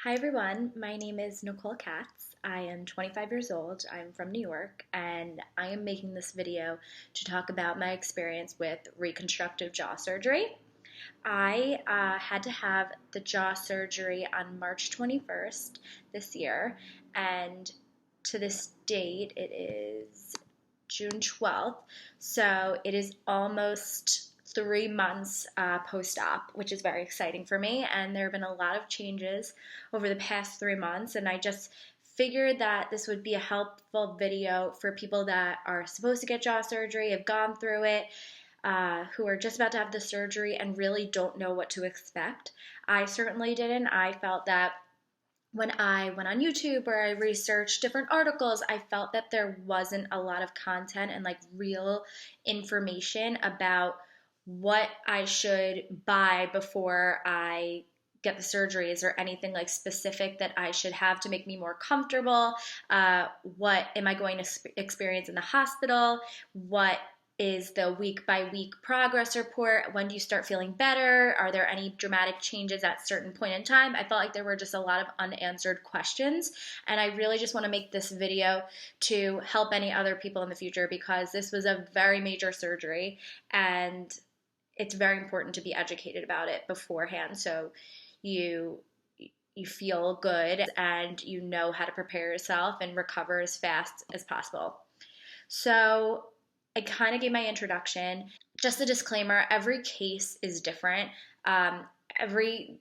Hi everyone, my name is Nicole Katz. I am 25 years old, I'm from New York, and I am making this video to talk about my experience with reconstructive jaw surgery. I had to have the jaw surgery on March 21st this year, and to this date it is June 12th, so it is almost 3 months post-op, which is very exciting for me. And there have been a lot of changes over the past 3 months, and I just figured that this would be a helpful video for people that are supposed to get jaw surgery, have gone through it, who are just about to have the surgery and really don't know what to expect. I certainly didn't. I felt that when I went on YouTube or I researched different articles, I felt that there wasn't a lot of content and like real information about what I should buy before I get the surgery. Is there anything like specific that I should have to make me more comfortable? What am I going to experience in the hospital? What is the week by week progress report? When do you start feeling better? Are there any dramatic changes at a certain point in time? I felt like there were just a lot of unanswered questions, and I really just want to make this video to help any other people in the future because this was a very major surgery and it's very important to be educated about it beforehand so you feel good and you know how to prepare yourself and recover as fast as possible. So I kind of gave my introduction. Just a disclaimer, every case is different. Every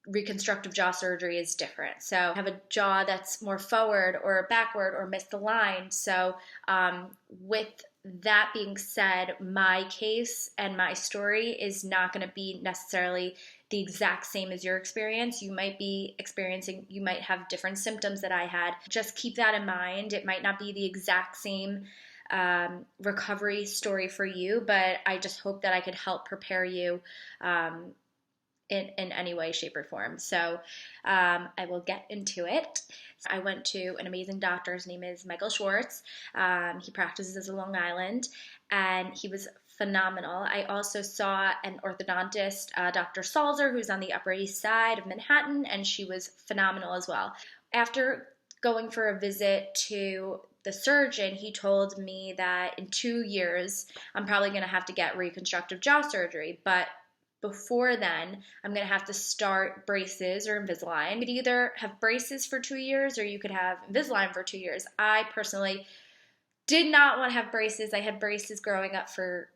reconstructive jaw surgery is different. So I have a jaw that's more forward or backward or misaligned. So with that being said, my case and my story is not going to be necessarily the exact same as your experience. You might have different symptoms that I had. Just keep that in mind. It might not be the exact same recovery story for you, but I just hope that I could help prepare you in any way, shape, or form. So I will get into it. I went to an amazing doctor. His name is Michael Schwartz. He practices in Long Island, and he was phenomenal. I also saw an orthodontist, Dr. Salzer, who's on the Upper East Side of Manhattan, and she was phenomenal as well. After going for a visit to the surgeon, he told me that in 2 years, I'm probably going to have to get reconstructive jaw surgery, but before then, I'm going to have to start braces or Invisalign. You could either have braces for 2 years or you could have Invisalign for 2 years. I personally did not want to have braces. I had braces growing up for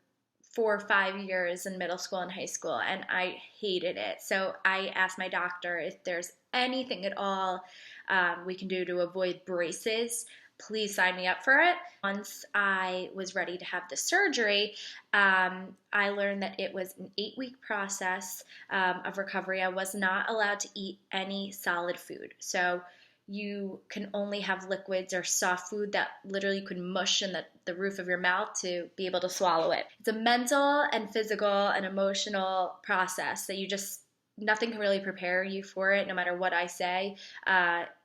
4 or 5 years in middle school and high school, and I hated it. So I asked my doctor if there's anything at all we can do to avoid braces. Please sign me up for it. Once I was ready to have the surgery, I learned that it was an 8-week process of recovery. I was not allowed to eat any solid food. So you can only have liquids or soft food that literally you could mush in the roof of your mouth to be able to swallow it. It's a mental and physical and emotional process that nothing can really prepare you for it, no matter what I say.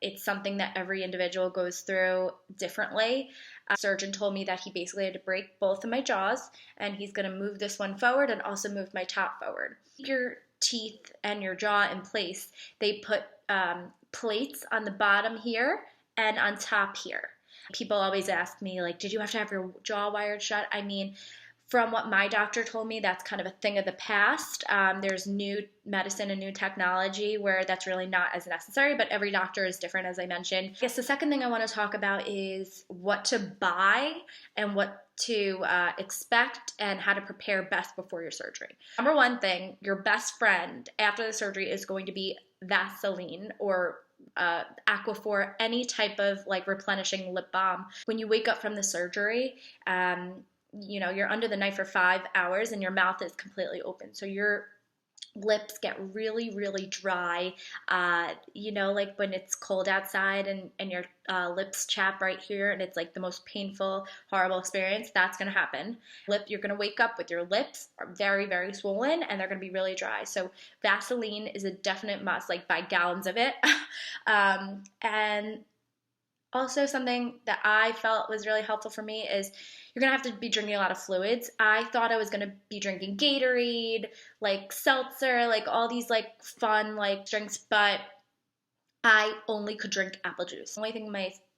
It's something that every individual goes through differently. The surgeon told me that he basically had to break both of my jaws, and he's going to move this one forward and also move my top forward. Keep your teeth and your jaw in place. They put plates on the bottom here and on top here. People always ask me, like, did you have to have your jaw wired shut? I mean, from what my doctor told me, that's kind of a thing of the past. There's new medicine and new technology where that's really not as necessary, but every doctor is different, as I mentioned. I guess the second thing I want to talk about is what to buy and what to expect and how to prepare best before your surgery. Number one thing, your best friend after the surgery is going to be Vaseline or Aquaphor, any type of like replenishing lip balm. When you wake up from the surgery, you're under the knife for 5 hours and your mouth is completely open. So your lips get really, really dry. Like when it's cold outside and your lips chap right here and it's like the most painful, horrible experience, that's going to happen. You're going to wake up with your lips are very, very swollen and they're going to be really dry. So Vaseline is a definite must, like buy gallons of it. And also something that I felt was really helpful for me is you're going to have to be drinking a lot of fluids. I thought I was going to be drinking Gatorade, like seltzer, like all these like fun like drinks, but I only could drink apple juice. The only thing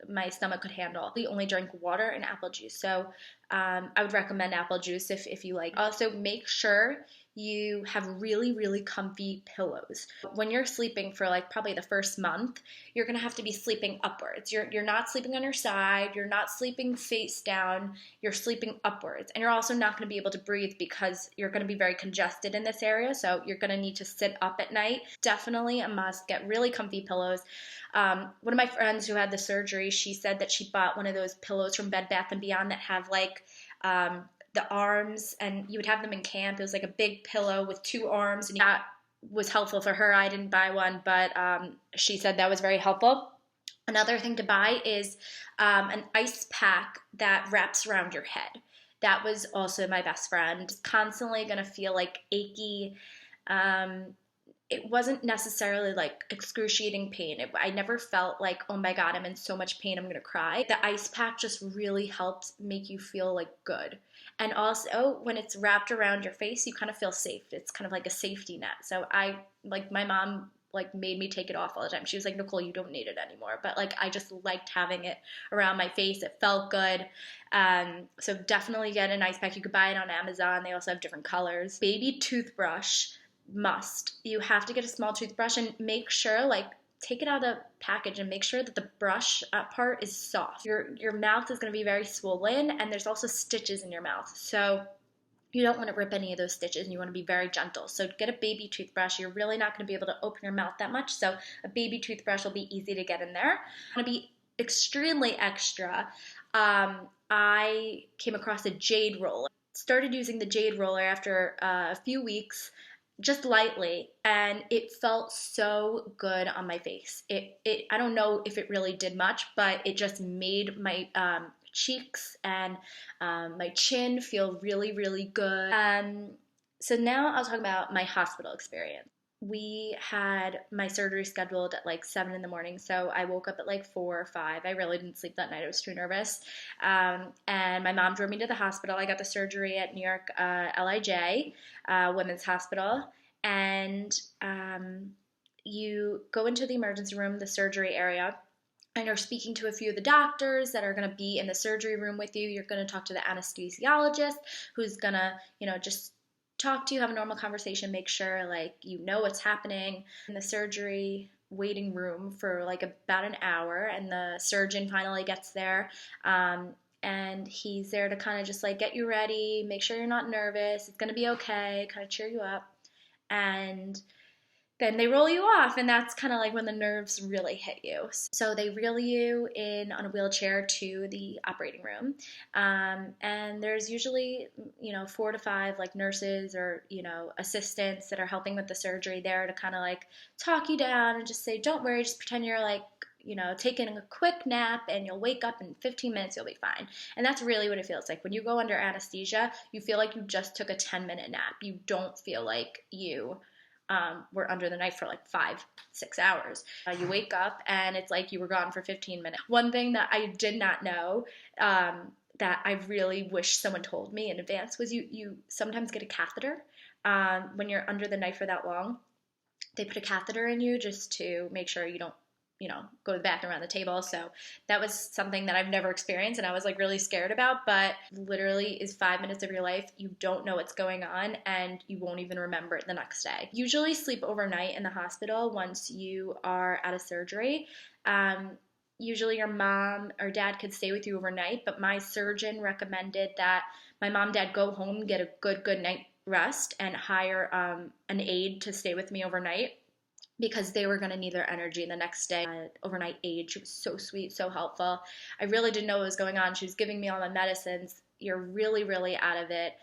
my stomach could handle. We only drank water and apple juice. So I would recommend apple juice if you like. Also, make sure you have really, really comfy pillows. When you're sleeping for like probably the first month, you're gonna have to be sleeping upwards. You're not sleeping on your side, you're not sleeping face down, you're sleeping upwards. And you're also not gonna be able to breathe because you're gonna be very congested in this area, so you're gonna need to sit up at night. Definitely a must, get really comfy pillows. One of my friends who had the surgery, she said that she bought one of those pillows from Bed Bath & Beyond that have like the arms, and you would have them in camp. It was like a big pillow with two arms, and that was helpful for her. I didn't buy one, but she said that was very helpful. Another thing to buy is an ice pack that wraps around your head. That was also my best friend. Constantly gonna feel like achy. It wasn't necessarily like excruciating pain. I never felt like, oh my God, I'm in so much pain, I'm gonna cry. The ice pack just really helped make you feel like good. And also, when it's wrapped around your face, you kind of feel safe. It's kind of like a safety net. So my mom like made me take it off all the time. She was like, Nicole, you don't need it anymore. But like, I just liked having it around my face. It felt good. So definitely get an ice pack. You could buy it on Amazon. They also have different colors. Baby toothbrush, must. You have to get a small toothbrush and make sure, like, take it out of the package and make sure that the brush part is soft. Your mouth is going to be very swollen, and there's also stitches in your mouth. So you don't want to rip any of those stitches, and you want to be very gentle. So get a baby toothbrush. You're really not going to be able to open your mouth that much, so a baby toothbrush will be easy to get in there. I'm going to be extremely extra. I came across a Jade Roller. Started using the Jade Roller after a few weeks, just lightly, and it felt so good on my face. I don't know if it really did much, but it just made my cheeks and my chin feel really, really good. So now I'll talk about my hospital experience. We had my surgery scheduled at like 7 in the morning, so I woke up at like 4 or 5. I really didn't sleep that night. I was too nervous. And my mom drove me to the hospital. I got the surgery at New York LIJ Women's Hospital. And you go into the emergency room, the surgery area, and you're speaking to a few of the doctors that are going to be in the surgery room with you. You're going to talk to the anesthesiologist, who's going to, just talk to you, have a normal conversation, make sure like you know what's happening. In the surgery waiting room for like about an hour, and the surgeon finally gets there, and he's there to kind of just like get you ready, make sure you're not nervous, it's going to be okay, kind of cheer you up. And then they roll you off, and that's kind of like when the nerves really hit you. So they reel you in on a wheelchair to the operating room, and there's usually 4 to 5 like nurses or assistants that are helping with the surgery there to kind of like talk you down and just say, don't worry, just pretend you're like taking a quick nap, and you'll wake up in 15 minutes, you'll be fine. And that's really what it feels like. When you go under anesthesia, you feel like you just took a 10-minute nap. You don't feel like you were under the knife for like 5-6 hours. You wake up, and it's like you were gone for 15 minutes. One thing that I did not know that I really wish someone told me in advance was you sometimes get a catheter when you're under the knife for that long. They put a catheter in you just to make sure you don't go to the bathroom around the table. So that was something that I've never experienced, and I was like really scared about, but literally is 5 minutes of your life. You don't know what's going on, and you won't even remember it the next day. Usually sleep overnight in the hospital once you are out of surgery. Usually your mom or dad could stay with you overnight, but my surgeon recommended that my mom and dad go home, get a good night rest, and hire an aide to stay with me overnight, because they were going to need their energy the next day. Overnight aide, she was so sweet, so helpful. I really didn't know what was going on. She was giving me all my medicines. You're really, really out of it.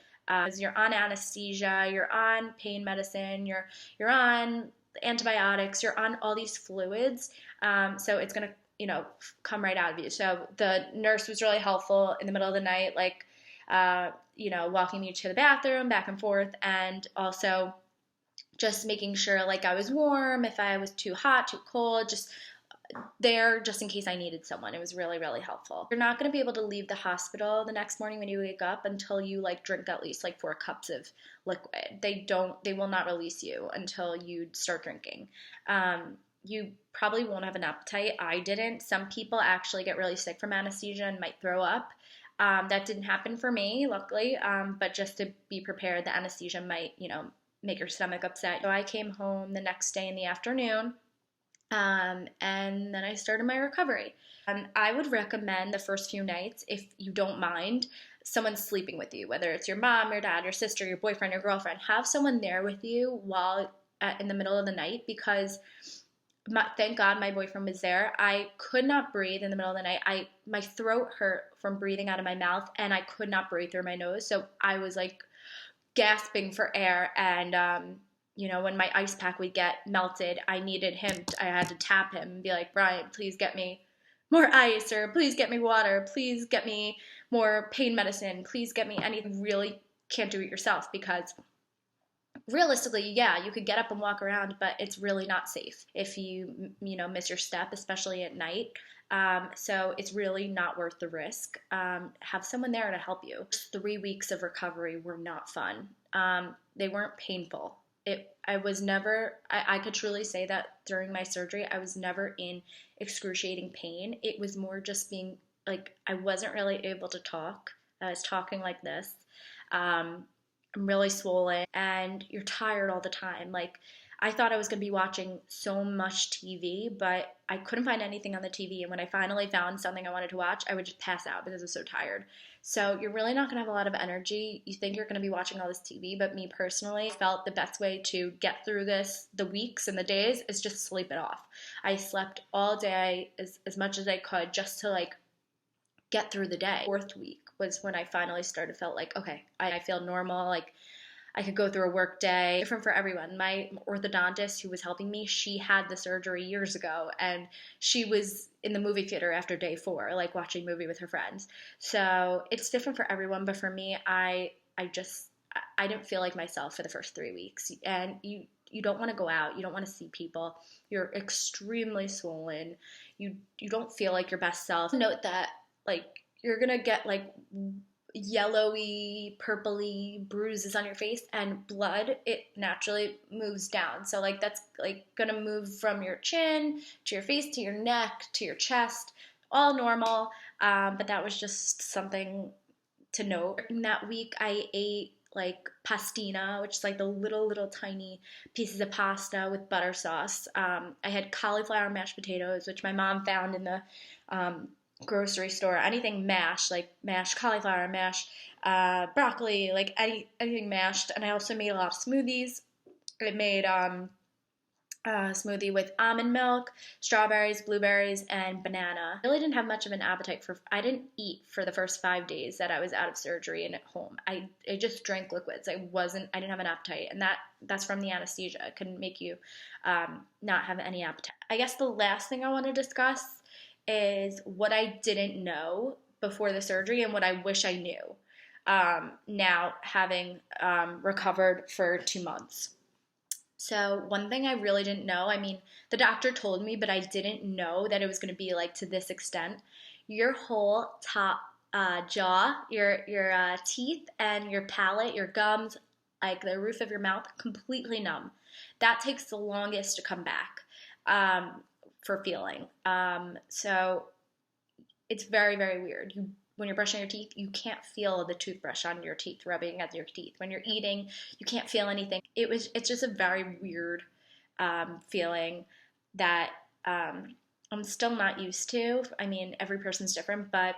You're on anesthesia, you're on pain medicine, you're on antibiotics, you're on all these fluids. So it's going to, come right out of you. So the nurse was really helpful in the middle of the night, like, walking me to the bathroom, back and forth, and also just making sure like I was warm, if I was too hot, too cold, just there just in case I needed someone. It was really, really helpful. You're not going to be able to leave the hospital the next morning when you wake up until you like drink at least like 4 cups of liquid. They will not release you until you start drinking. you probably won't have an appetite. I didn't. Some people actually get really sick from anesthesia and might throw up. That didn't happen for me, luckily, but just to be prepared, the anesthesia might, make your stomach upset. So I came home the next day in the afternoon, and then I started my recovery. I would recommend the first few nights, if you don't mind, someone sleeping with you, whether it's your mom, your dad, your sister, your boyfriend, your girlfriend. Have someone there with you while in the middle of the night, because thank God my boyfriend was there. I could not breathe in the middle of the night. My throat hurt from breathing out of my mouth, and I could not breathe through my nose. So I was like gasping for air, and when my ice pack would get melted, I needed him. I had to tap him and be like, Brian, please get me more ice, or please get me water, please get me more pain medicine, please get me anything. Really can't do it yourself, because realistically, yeah, you could get up and walk around, but it's really not safe if you miss your step, especially at night. So it's really not worth the risk. Have someone there to help you. 3 weeks of recovery were not fun. They weren't painful. I could truly say that during my surgery, I was never in excruciating pain. It was more just being like, I wasn't really able to talk. I was talking like this. I'm really swollen, and you're tired all the time. Like, I thought I was going to be watching so much TV, but I couldn't find anything on the TV. And when I finally found something I wanted to watch, I would just pass out because I was so tired. So you're really not going to have a lot of energy. You think you're going to be watching all this TV, but me personally felt the best way to get through the weeks and the days, is just sleep it off. I slept all day as much as I could, just to like get through the day. 4th week was when I finally felt like, okay, I feel normal. Like, I could go through a work day. Different for everyone. My orthodontist who was helping me, she had the surgery years ago, and she was in the movie theater after day 4, like watching a movie with her friends. So it's different for everyone, but for me, I didn't feel like myself for the first 3 weeks. And you don't want to go out. You don't want to see people. You're extremely swollen. You don't feel like your best self. Note that, like, you're gonna get like yellowy, purpley bruises on your face, and blood, it naturally moves down. So like, that's like gonna move from your chin to your face to your neck to your chest, all normal. But that was just something to note. In that week, I ate like pastina, which is like the little tiny pieces of pasta with butter sauce. I had cauliflower mashed potatoes, which my mom found in the grocery store. Anything mashed, like mashed cauliflower, mashed broccoli, like anything mashed. And I also made a lot of smoothies. I made a smoothie with almond milk, strawberries, blueberries, and banana. I really didn't have much of an appetite I didn't eat for the first 5 days that I was out of surgery and at home. I just drank liquids. I didn't have an appetite, and that's from the anesthesia. It can make you not have any appetite. I guess the last thing I want to discuss is what I didn't know before the surgery and what I wish I knew now, having recovered for 2 months. So one thing I really didn't know, I mean, the doctor told me, but I didn't know that it was going to be like to this extent. Your whole top jaw, your teeth and your palate, your gums, like the roof of your mouth, completely numb. That takes the longest to come back for feeling. So it's very, very weird. When you're brushing your teeth, you can't feel the toothbrush on your teeth rubbing at your teeth. When you're eating, you can't feel anything. It's just a very weird feeling that I'm still not used to. I mean, every person's different, but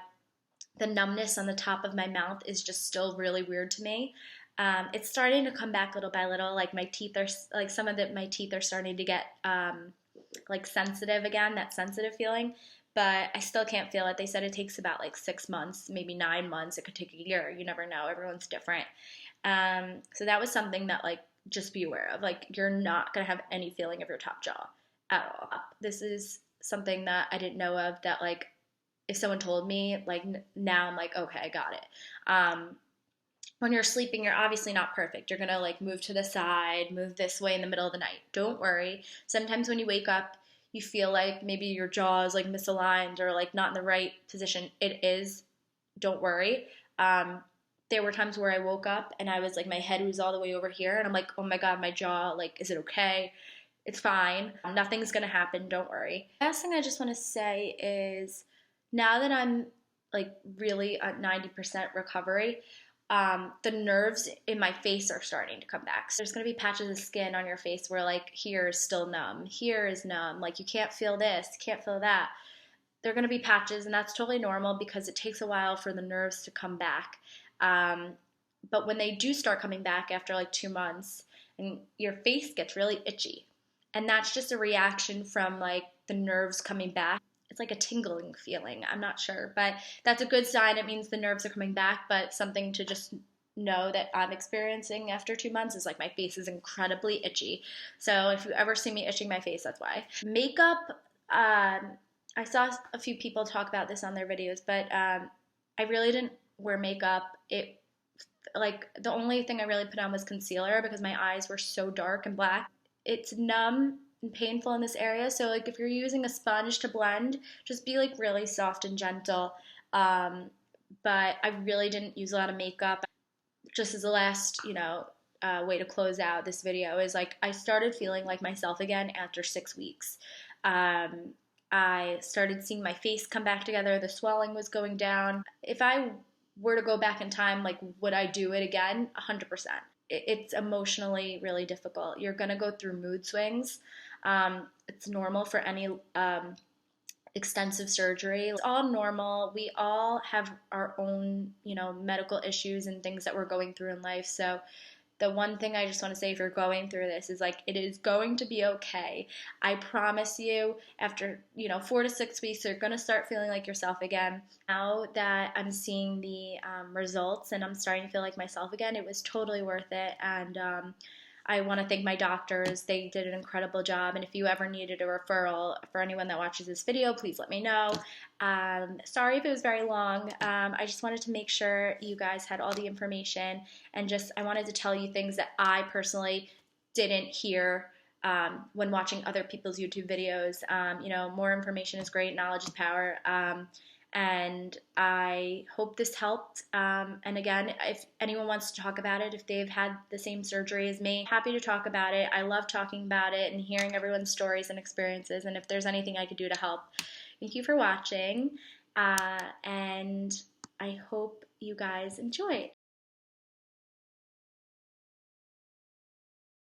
the numbness on the top of my mouth is just still really weird to me. It's starting to come back little by little. Like, my teeth are like, my teeth are starting to get like sensitive again, that sensitive feeling. But I still can't feel it. They said it takes about like 6 months, maybe 9 months. It could take a year. You never know. Everyone's different. So that was something that, like, just be aware of. Like, you're not going to have any feeling of your top jaw at all. This is something that I didn't know of, that, like, if someone told me, like, now I'm like, okay, I got it. When you're sleeping, you're obviously not perfect. You're going to, like, move to the side, move this way in the middle of the night. Don't worry. Sometimes when you wake up, you feel like maybe your jaw is like misaligned or like not in the right position. It is. Don't worry. There were times where I woke up and I was like, my head was all the way over here, and I'm like, oh my God, my jaw, like, is it okay? It's fine. Nothing's gonna happen, don't worry. Last thing I just wanna say is now that I'm like really at 90% recovery, the nerves in my face are starting to come back. So there's gonna be patches of skin on your face where like here is still numb, here is numb, like you can't feel this, you can't feel that. They're gonna be patches, and that's totally normal because it takes a while for the nerves to come back. Um, but when they do start coming back after like 2 months, and your face gets really itchy, and that's just a reaction from like the nerves coming back. It's like a tingling feeling. I'm not sure, but that's a good sign. It means the nerves are coming back. But something to just know that I'm experiencing after 2 months is like my face is incredibly itchy. So if you ever see me itching my face, that's why. Makeup, I saw a few people talk about this on their videos, but I really didn't wear makeup. It like the only thing I really put on was concealer because my eyes were so dark and black. It's numb and painful in this area, so like if you're using a sponge to blend, just be like really soft and gentle. But I really didn't use a lot of makeup. Just as the last, way to close out this video is like I started feeling like myself again after 6 weeks. I started seeing my face come back together. The swelling was going down. If I were to go back in time, like, would I do it again? 100%. It's emotionally really difficult. You're going to go through mood swings. It's normal for any extensive surgery. It's all normal. We all have our own, medical issues and things that we're going through in life. So the one thing I just want to say if you're going through this is like it is going to be okay. I promise you after 4 to 6 weeks you're going to start feeling like yourself again. Now that I'm seeing the results and I'm starting to feel like myself again, it was totally worth it. And I want to thank my doctors. They did an incredible job. And if you ever needed a referral for anyone that watches this video, please let me know. Sorry if it was very long. I just wanted to make sure you guys had all the information, and I wanted to tell you things that I personally didn't hear when watching other people's YouTube videos. More information is great. Knowledge is power. And I hope this helped. And again, if anyone wants to talk about it, if they've had the same surgery as me, happy to talk about it. I love talking about it and hearing everyone's stories and experiences. And if there's anything I could do to help, thank you for watching. And I hope you guys enjoyed.